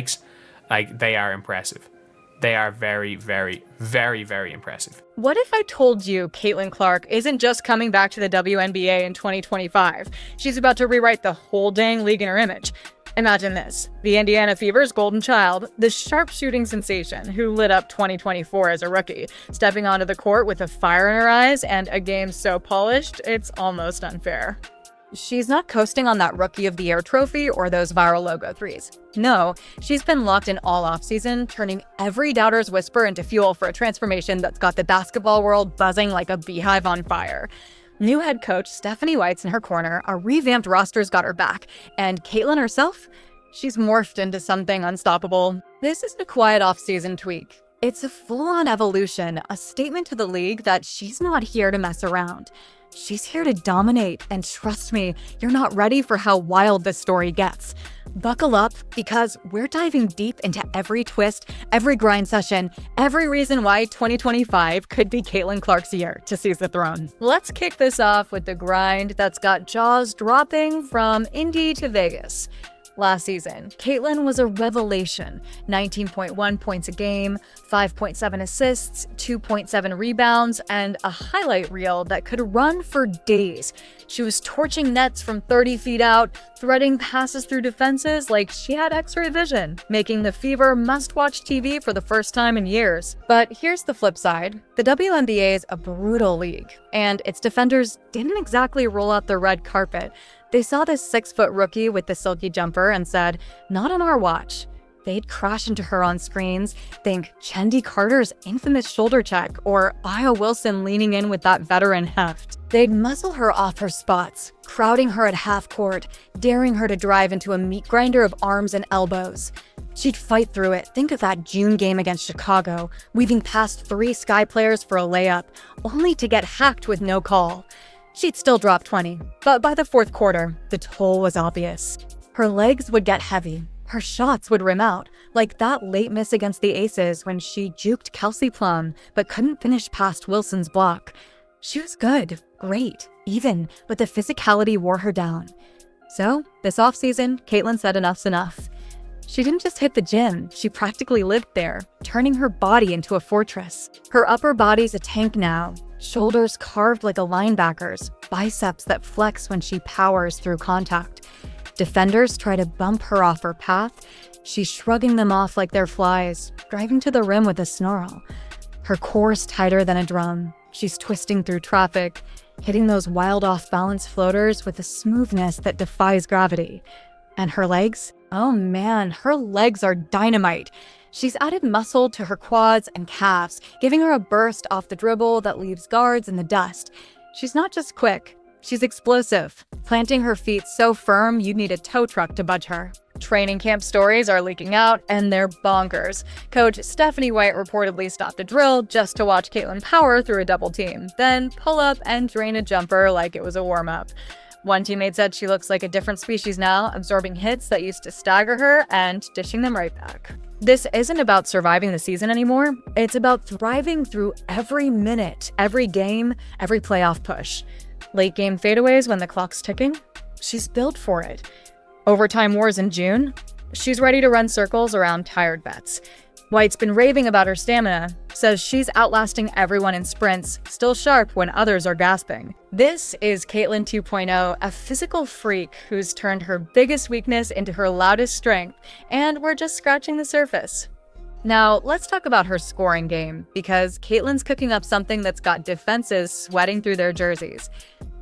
spikes, like, they are impressive. They are very, very, very, very impressive. What if I told you Caitlin Clark isn't just coming back to the WNBA in 2025? She's about to rewrite the whole dang league in her image. Imagine this. The Indiana Fever's golden child, the sharpshooting sensation who lit up 2024 as a rookie, stepping onto the court with a fire in her eyes and a game so polished, it's almost unfair. She's not coasting on that Rookie of the Year trophy or those viral logo threes. No, she's been locked in all offseason, turning every doubter's whisper into fuel for a transformation that's got the basketball world buzzing like a beehive on fire. New head coach Stephanie White's in her corner, a revamped roster's got her back, and Caitlin herself? She's morphed into something unstoppable. This isn't a quiet offseason tweak. It's a full-on evolution, a statement to the league that she's not here to mess around. She's here to dominate, and trust me, you're not ready for how wild this story gets. Buckle up, because we're diving deep into every twist, every grind session, every reason why 2025 could be Caitlin Clark's year to seize the throne. Let's kick this off with the grind that's got jaws dropping from Indy to Vegas. Last season, Caitlin was a revelation. 19.1 points a game, 5.7 assists, 2.7 rebounds, and a highlight reel that could run for days. She was torching nets from 30 feet out, threading passes through defenses like she had X-ray vision, making the Fever must-watch TV for the first time in years. But here's the flip side. The WNBA is a brutal league, and its defenders didn't exactly roll out the red carpet. They saw this 6-foot rookie with the silky jumper and said, "Not on our watch." They'd crash into her on screens, think Chendi Carter's infamous shoulder check or Aya Wilson leaning in with that veteran heft. They'd muzzle her off her spots, crowding her at half court, daring her to drive into a meat grinder of arms and elbows. She'd fight through it. Think of that June game against Chicago, weaving past 3 Sky players for a layup, only to get hacked with no call. She'd still drop 20, but by the fourth quarter, the toll was obvious. Her legs would get heavy. Her shots would rim out, like that late miss against the Aces when she juked Kelsey Plum but couldn't finish past Wilson's block. She was good, great, even, but the physicality wore her down. So, this offseason, Caitlin said enough's enough. She didn't just hit the gym, she practically lived there, turning her body into a fortress. Her upper body's a tank now, shoulders carved like a linebacker's, biceps that flex when she powers through contact. Defenders try to bump her off her path, she's shrugging them off like they're flies, driving to the rim with a snarl. Her core's tighter than a drum, she's twisting through traffic, hitting those wild off-balance floaters with a smoothness that defies gravity. And her legs? Oh man, her legs are dynamite. She's added muscle to her quads and calves, giving her a burst off the dribble that leaves guards in the dust. She's not just quick, she's explosive, planting her feet so firm you'd need a tow truck to budge her. Training camp stories are leaking out, and they're bonkers. Coach Stephanie White reportedly stopped a drill just to watch Caitlin power through a double team, then pull up and drain a jumper like it was a warm-up. One teammate said she looks like a different species now, absorbing hits that used to stagger her and dishing them right back. This isn't about surviving the season anymore. It's about thriving through every minute, every game, every playoff push. Late game fadeaways when the clock's ticking? She's built for it. Overtime wars in June? She's ready to run circles around tired vets. White's been raving about her stamina, says she's outlasting everyone in sprints, still sharp when others are gasping. This is Caitlin 2.0, a physical freak who's turned her biggest weakness into her loudest strength, and we're just scratching the surface. Now, let's talk about her scoring game, because Caitlin's cooking up something that's got defenses sweating through their jerseys.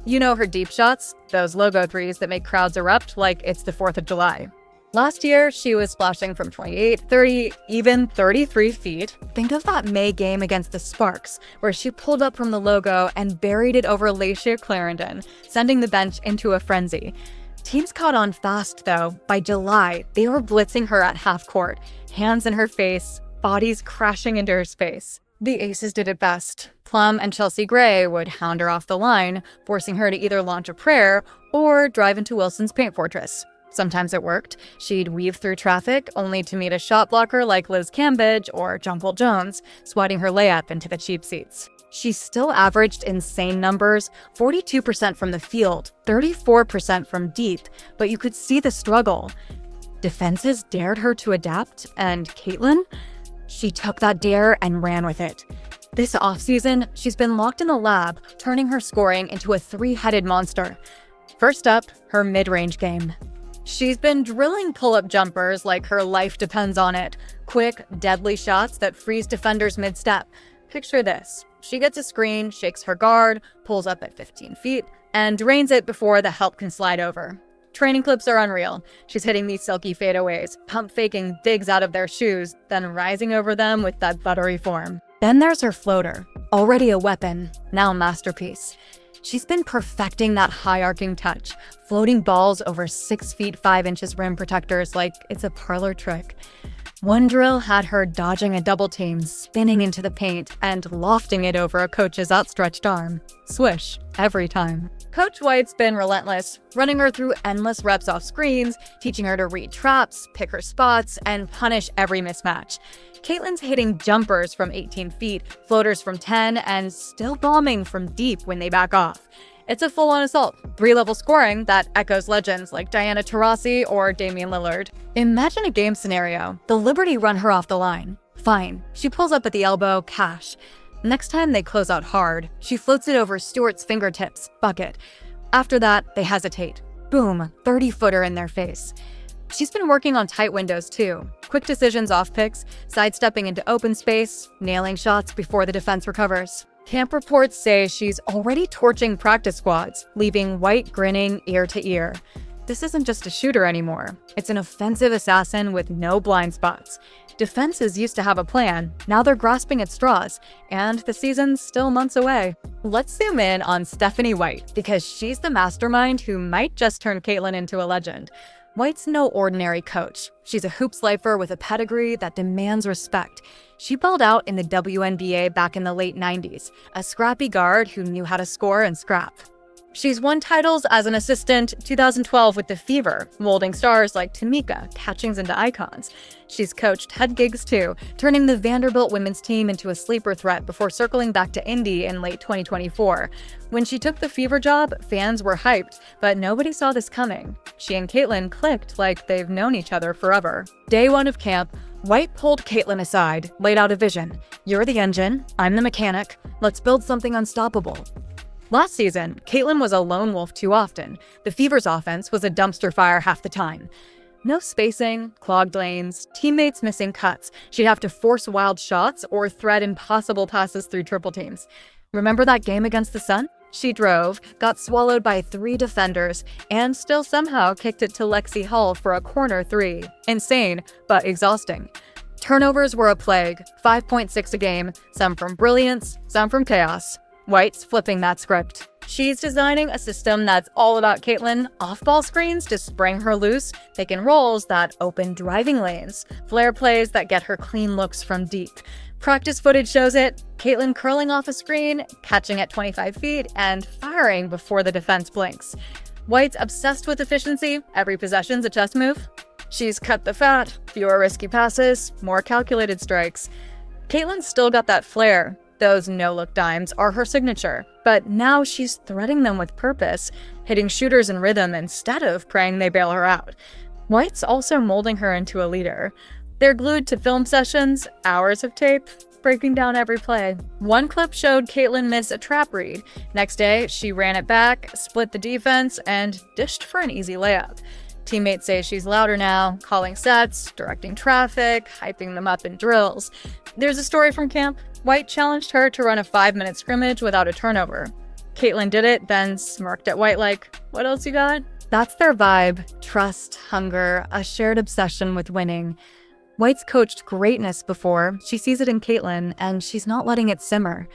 You know her deep shots, those logo threes that make crowds erupt like it's the 4th of July. Last year, she was splashing from 28, 30, even 33 feet. Think of that May game against the Sparks, where she pulled up from the logo and buried it over Lachia Clarendon, sending the bench into a frenzy. Teams caught on fast, though. By July, they were blitzing her at half court, hands in her face, bodies crashing into her space. The Aces did it best. Plum and Chelsea Gray would hound her off the line, forcing her to either launch a prayer or drive into Wilson's paint fortress. Sometimes it worked. She'd weave through traffic, only to meet a shot blocker like Liz Cambridge or Jonquil Jones, swatting her layup into the cheap seats. She still averaged insane numbers, 42% from the field, 34% from deep, but you could see the struggle. Defenses dared her to adapt, and Caitlin? She took that dare and ran with it. This offseason, she's been locked in the lab, turning her scoring into a three-headed monster. First up, her mid-range game. She's been drilling pull-up jumpers like her life depends on it. Quick, deadly shots that freeze defenders mid-step. Picture this. She gets a screen, shakes her guard, pulls up at 15 feet, and drains it before the help can slide over. Training clips are unreal. She's hitting these silky fadeaways, pump faking digs out of their shoes, then rising over them with that buttery form. Then there's her floater. Already a weapon, now a masterpiece. She's been perfecting that high arcing touch, floating balls over 6 feet 5 inches rim protectors like it's a parlor trick. One drill had her dodging a double team, spinning into the paint, and lofting it over a coach's outstretched arm. Swish, every time. Coach White's been relentless, running her through endless reps off screens, teaching her to read traps, pick her spots, and punish every mismatch. Caitlin's hitting jumpers from 18 feet, floaters from 10, and still bombing from deep when they back off. It's a full-on assault, 3-level scoring that echoes legends like Diana Taurasi or Damian Lillard. Imagine a game scenario. The Liberty run her off the line. Fine. She pulls up at the elbow, cash. Next time they close out hard, she floats it over Stewart's fingertips, bucket. After that, they hesitate. Boom, 30-footer in their face. She's been working on tight windows too. Quick decisions off picks, sidestepping into open space, nailing shots before the defense recovers. Camp reports say she's already torching practice squads, leaving White grinning ear to ear. This isn't just a shooter anymore. It's an offensive assassin with no blind spots. Defenses used to have a plan. Now they're grasping at straws, and the season's still months away. Let's zoom in on Stephanie White, because she's the mastermind who might just turn Caitlin into a legend. White's no ordinary coach. She's a hoops lifer with a pedigree that demands respect. She balled out in the WNBA back in the late 90s, a scrappy guard who knew how to score and scrap. She's won titles as an assistant 2012 with the Fever, molding stars like Tamika, catchings into icons. She's coached head gigs too, turning the Vanderbilt women's team into a sleeper threat before circling back to Indy in late 2024. When she took the Fever job, fans were hyped, but nobody saw this coming. She and Caitlin clicked like they've known each other forever. Day one of camp, White pulled Caitlin aside, laid out a vision. You're the engine, I'm the mechanic, let's build something unstoppable. Last season, Caitlin was a lone wolf too often. The Fever's offense was a dumpster fire half the time. No spacing, clogged lanes, teammates missing cuts. She'd have to force wild shots or thread impossible passes through triple teams. Remember that game against the Sun? She drove, got swallowed by 3 defenders, and still somehow kicked it to Lexi Hull for a corner 3. Insane, but exhausting. Turnovers were a plague, 5.6 a game, some from brilliance, some from chaos. White's flipping that script. She's designing a system that's all about Caitlin, off-ball screens to spring her loose, pick and rolls that open driving lanes, flare plays that get her clean looks from deep. Practice footage shows it, Caitlin curling off a screen, catching at 25 feet, and firing before the defense blinks. White's obsessed with efficiency, every possession's a chess move. She's cut the fat, fewer risky passes, more calculated strikes. Caitlin's still got that flair. Those no-look dimes are her signature, but now she's threading them with purpose, hitting shooters in rhythm instead of praying they bail her out. White's also molding her into a leader. They're glued to film sessions, hours of tape, breaking down every play. One clip showed Caitlin miss a trap read. Next day, she ran it back, split the defense, and dished for an easy layup. Teammates say she's louder now, calling sets, directing traffic, hyping them up in drills. There's a story from camp. White challenged her to run a 5-minute scrimmage without a turnover. Caitlin did it, then smirked at White like, "What else you got?" That's their vibe. Trust, hunger, a shared obsession with winning. White's coached greatness before. She sees it in Caitlin, and she's not letting it simmer.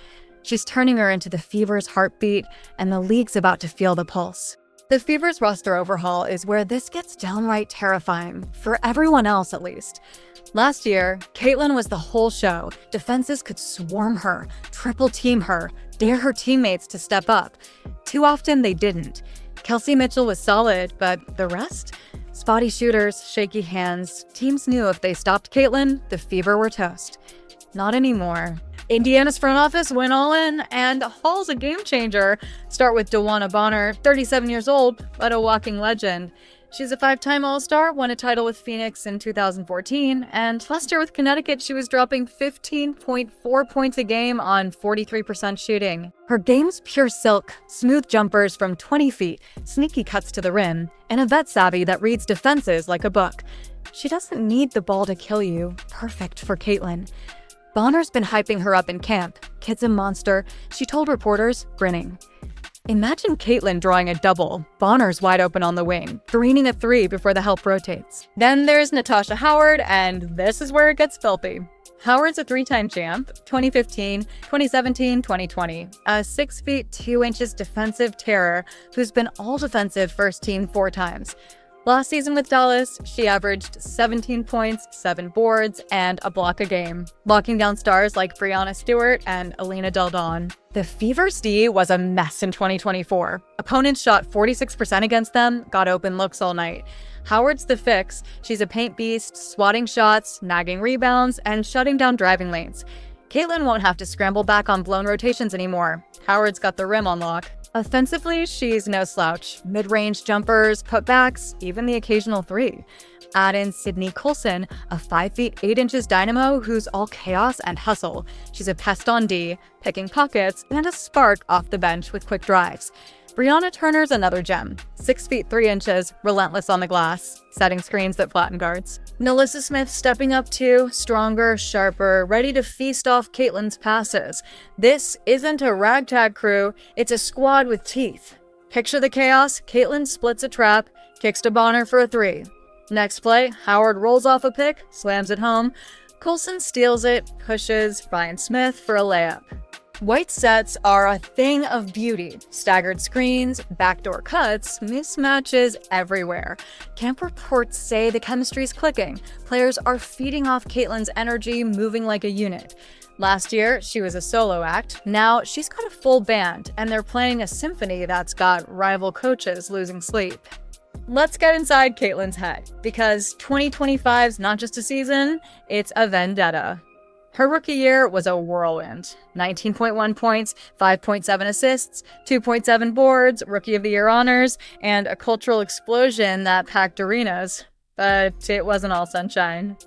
She's turning her into the Fever's heartbeat, and the league's about to feel the pulse. The Fever's roster overhaul is where this gets downright terrifying, for everyone else at least. Last year, Caitlin was the whole show. Defenses could swarm her, triple team her, dare her teammates to step up. Too often they didn't. Kelsey Mitchell was solid, but the rest? Spotty shooters, shaky hands. Teams knew if they stopped Caitlin, the Fever were toast. Not anymore. Indiana's front office went all in, and Hall's a game changer. Start with DeWanna Bonner, 37 years old, but a walking legend. She's a 5-time All-Star, won a title with Phoenix in 2014, and last year with Connecticut, she was dropping 15.4 points a game on 43% shooting. Her game's pure silk, smooth jumpers from 20 feet, sneaky cuts to the rim, and a vet savvy that reads defenses like a book. She doesn't need the ball to kill you. Perfect for Caitlin. Bonner's been hyping her up in camp. Kid's a monster, she told reporters, grinning. Imagine Caitlin drawing a double, Bonner's wide open on the wing, draining a 3 before the help rotates. Then there's Natasha Howard, and this is where it gets filthy. Howard's a 3-time champ, 2015, 2017, 2020. A 6 feet 2 inches defensive terror who's been all defensive first team 4 times. Last season with Dallas, she averaged 17 points, 7 boards, and a block a game, locking down stars like Breanna Stewart and Elena Del Don. The Fever's D was a mess in 2024. Opponents shot 46% against them, got open looks all night. Howard's the fix. She's a paint beast, swatting shots, nagging rebounds, and shutting down driving lanes. Caitlin won't have to scramble back on blown rotations anymore. Howard's got the rim on lock. Offensively, she's no slouch. Mid-range jumpers, putbacks, even the occasional 3. Add in Sydney Coulson, a 5 feet 8 inches dynamo who's all chaos and hustle. She's a pest on D, picking pockets, and a spark off the bench with quick drives. Brianna Turner's another gem. 6 feet 3 inches, relentless on the glass, setting screens that flatten guards. Nalissa Smith stepping up too, stronger, sharper, ready to feast off Caitlin's passes. This isn't a ragtag crew, it's a squad with teeth. Picture the chaos, Caitlin splits a trap, kicks to Bonner for a 3. Next play, Howard rolls off a pick, slams it home. Coulson steals it, pushes Ryan Smith for a layup. White sets are a thing of beauty. Staggered screens, backdoor cuts, mismatches everywhere. Camp reports say the chemistry's clicking. Players are feeding off Caitlin's energy, moving like a unit. Last year, she was a solo act. Now, she's got a full band, and they're playing a symphony that's got rival coaches losing sleep. Let's get inside Caitlin's head, because 2025's not just a season, it's a vendetta. Her rookie year was a whirlwind. 19.1 points, 5.7 assists, 2.7 boards, Rookie of the Year honors, and a cultural explosion that packed arenas. But it wasn't all sunshine.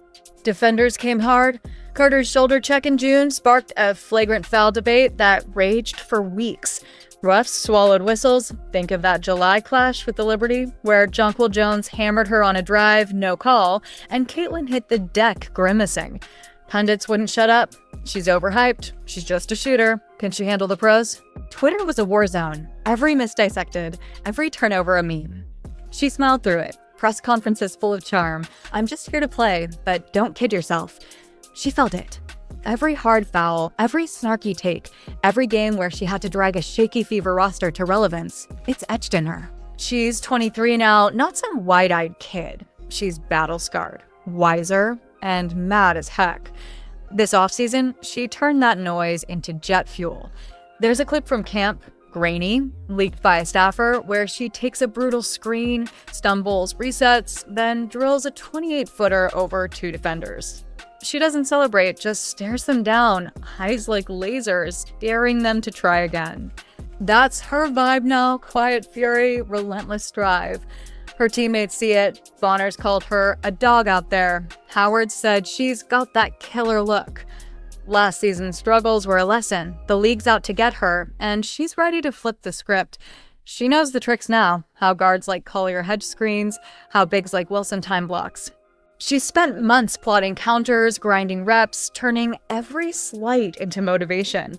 Defenders came hard. Carter's shoulder check in June sparked a flagrant foul debate that raged for weeks. Refs swallowed whistles. Think of that July clash with the Liberty, where Jonquil Jones hammered her on a drive, no call, and Caitlin hit the deck grimacing. Pundits wouldn't shut up. She's overhyped. She's just a shooter. Can she handle the pros? Twitter was a war zone. Every miss dissected, every turnover a meme. She smiled through it. Press conferences full of charm. I'm just here to play, but don't kid yourself. She felt it. Every hard foul, every snarky take, every game where she had to drag a shaky Fever roster to relevance, it's etched in her. She's 23 now, not some wide-eyed kid. She's battle-scarred, wiser, and mad as heck. This offseason, she turned that noise into jet fuel. There's a clip from camp, grainy, leaked by a staffer, where she takes a brutal screen, stumbles, resets, then drills a 28-footer over 2 defenders. She doesn't celebrate, just stares them down, eyes like lasers, daring them to try again. That's her vibe now, quiet fury, relentless drive. Her teammates see it. Bonner's called her a dog out there. Howard said she's got that killer look. Last season's struggles were a lesson. The league's out to get her, and she's ready to flip the script. She knows the tricks now, how guards like Collier hedge screens, how bigs like Wilson time blocks. She's spent months plotting counters, grinding reps, turning every slight into motivation.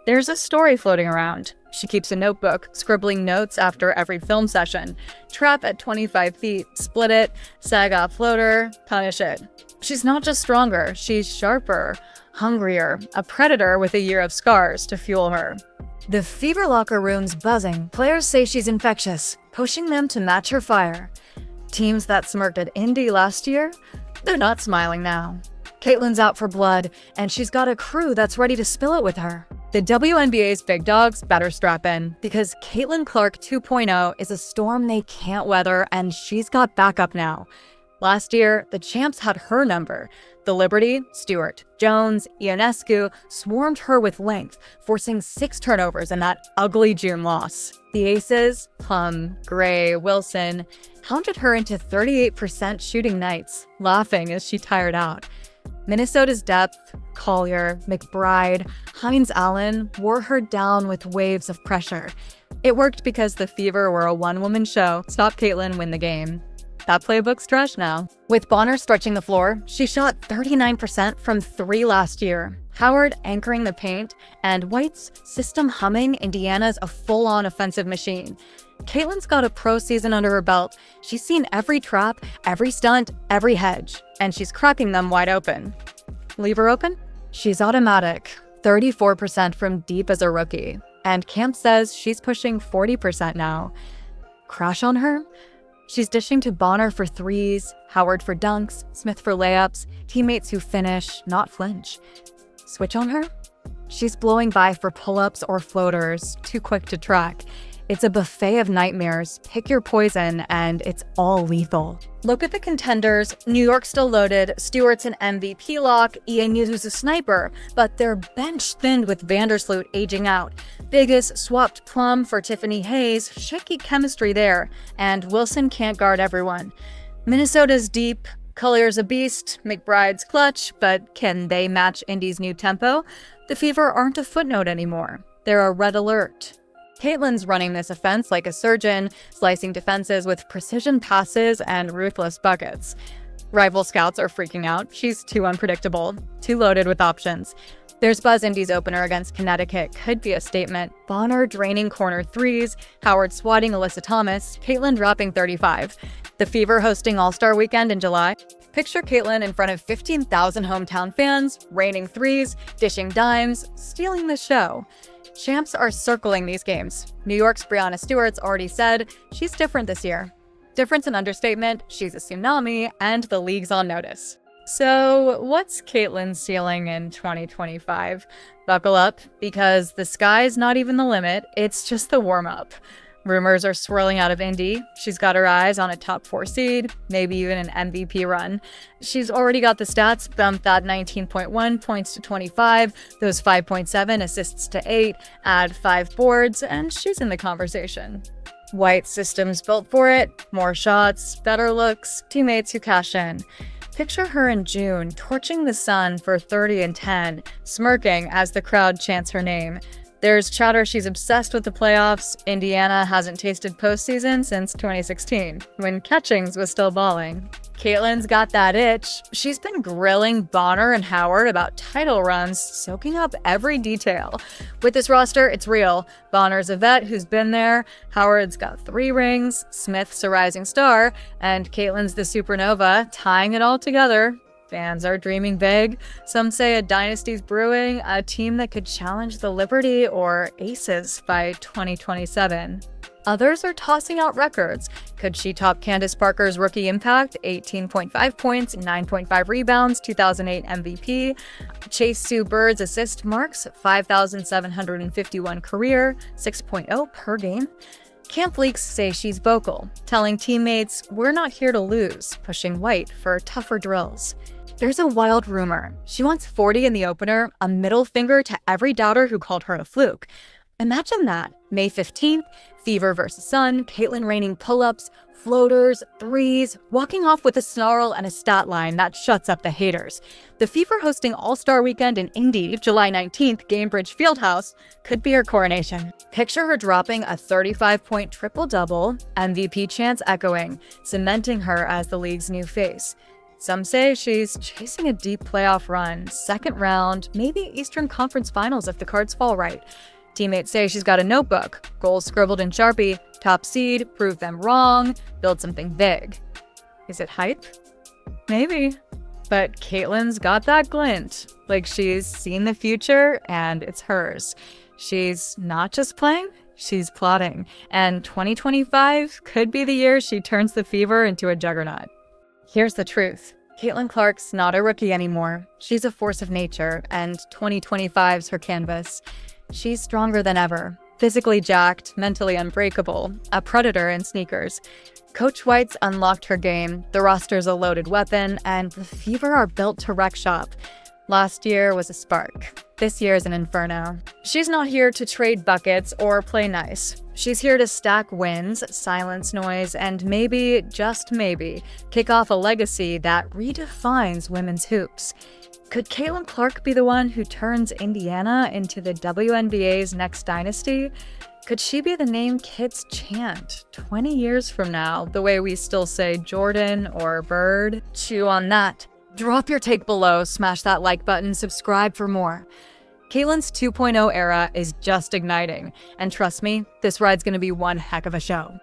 There's a story floating around. She keeps a notebook, scribbling notes after every film session. Trap at 25 feet, split it, sag off floater, punish it. She's not just stronger, she's sharper, hungrier, a predator with a year of scars to fuel her. The Fever locker room's buzzing. Players say she's infectious, pushing them to match her fire. Teams that smirked at Indy last year, they're not smiling now. Caitlin's out for blood, and she's got a crew that's ready to spill it with her. The WNBA's big dogs better strap in, because Caitlin Clark 2.0 is a storm they can't weather, and she's got backup now. Last year, the champs had her number. The Liberty, Stewart, Jones, Ionescu swarmed her with length, forcing 6 turnovers in that ugly June loss. The aces, Plum, Gray, Wilson, hounded her into 38% shooting nights, laughing as she tired out. Minnesota's depth, Collier, McBride, Hines Allen wore her down with waves of pressure. It worked because the Fever were a one-woman show. Stop Caitlin, win the game. That playbook's trash now. With Bonner stretching the floor, she shot 39% from 3 last year. Howard anchoring the paint, and White's system humming, Indiana's a full-on offensive machine. Caitlin's got a pro season under her belt. She's seen every trap, every stunt, every hedge, and she's cracking them wide open. Leave her open? She's automatic, 34% from deep as a rookie. And Camp says she's pushing 40% now. Crash on her? She's dishing to Bonner for threes, Howard for dunks, Smith for layups, teammates who finish, not flinch. Switch on her? She's blowing by for pull-ups or floaters, too quick to track. It's a buffet of nightmares. Pick your poison, and it's all lethal. Look at the contenders. New York's still loaded. Stewart's an MVP lock. EA's a sniper, but they're bench thinned with Vandersloot aging out. Vegas swapped Plum for Tiffany Hayes. Shaky chemistry there. And Wilson can't guard everyone. Minnesota's deep. Collier's a beast. McBride's clutch, but can they match Indy's new tempo? The Fever aren't a footnote anymore. They're a red alert. Caitlin's running this offense like a surgeon, slicing defenses with precision passes and ruthless buckets. Rival scouts are freaking out. She's too unpredictable, too loaded with options. There's Buzz Indy's opener against Connecticut could be a statement. Bonner draining corner threes, Howard swatting Alyssa Thomas, Caitlin dropping 35. The Fever hosting All-Star Weekend in July. Picture Caitlin in front of 15,000 hometown fans, raining threes, dishing dimes, stealing the show. Champs are circling these games. New York's Breanna Stewart's already said she's different this year. Different's an understatement, she's a tsunami, and the league's on notice. So what's Caitlin's ceiling in 2025? Buckle up, because the sky's not even the limit, it's just the warm-up. Rumors are swirling out of Indy. She's got her eyes on a top 4 seed, maybe even an MVP run. She's already got the stats, bumped that 19.1 points to 25, those 5.7 assists to 8, add 5 boards, and she's in the conversation. White's system's built for it, more shots, better looks, teammates who cash in. Picture her in June, torching the sun for 30 and 10, smirking as the crowd chants her name. There's chatter she's obsessed with the playoffs. Indiana hasn't tasted postseason since 2016, when Catchings was still balling. Caitlin's got that itch. She's been grilling Bonner and Howard about title runs, soaking up every detail. With this roster, it's real. Bonner's a vet who's been there. Howard's got 3 rings. Smith's a rising star. And Caitlin's the supernova, tying it all together. Fans are dreaming big. Some say a dynasty's brewing, a team that could challenge the Liberty or Aces by 2027. Others are tossing out records. Could she top Candace Parker's rookie impact, 18.5 points, 9.5 rebounds, 2008 MVP? Chase Sue Bird's assist marks, 5,751 career, 6.0 per game? Camp leaks say she's vocal, telling teammates, "We're not here to lose," pushing White for tougher drills. There's a wild rumor. She wants 40 in the opener, a middle finger to every doubter who called her a fluke. Imagine that. May 15th, Fever versus Sun, Caitlin raining pull-ups, floaters, threes, walking off with a snarl and a stat line that shuts up the haters. The Fever hosting All-Star Weekend in Indy, July 19th, Gamebridge Fieldhouse, could be her coronation. Picture her dropping a 35-point triple-double, MVP chants echoing, cementing her as the league's new face. Some say she's chasing a deep playoff run, second round, maybe Eastern Conference Finals if the cards fall right. Teammates say she's got a notebook, goals scribbled in Sharpie, top seed, prove them wrong, build something big. Is it hype? Maybe. But Caitlin's got that glint, like she's seen the future and it's hers. She's not just playing, she's plotting. And 2025 could be the year she turns the Fever into a juggernaut. Here's the truth. Caitlin Clark's not a rookie anymore. She's a force of nature, and 2025's her canvas. She's stronger than ever, Physically jacked, mentally unbreakable, a predator in sneakers. Coach White's unlocked her game, the roster's a loaded weapon, and the Fever are built to wreck shop. Last year was a spark. This year's an inferno. She's not here to trade buckets or play nice. She's here to stack wins, silence noise, and maybe, just maybe, kick off a legacy that redefines women's hoops. Could Caitlin Clark be the one who turns Indiana into the WNBA's next dynasty? Could she be the name kids chant 20 years from now, the way we still say Jordan or Bird? Chew on that. Drop your take below, smash that like button, subscribe for more. Caitlin's 2.0 era is just igniting, and trust me, this ride's gonna be one heck of a show.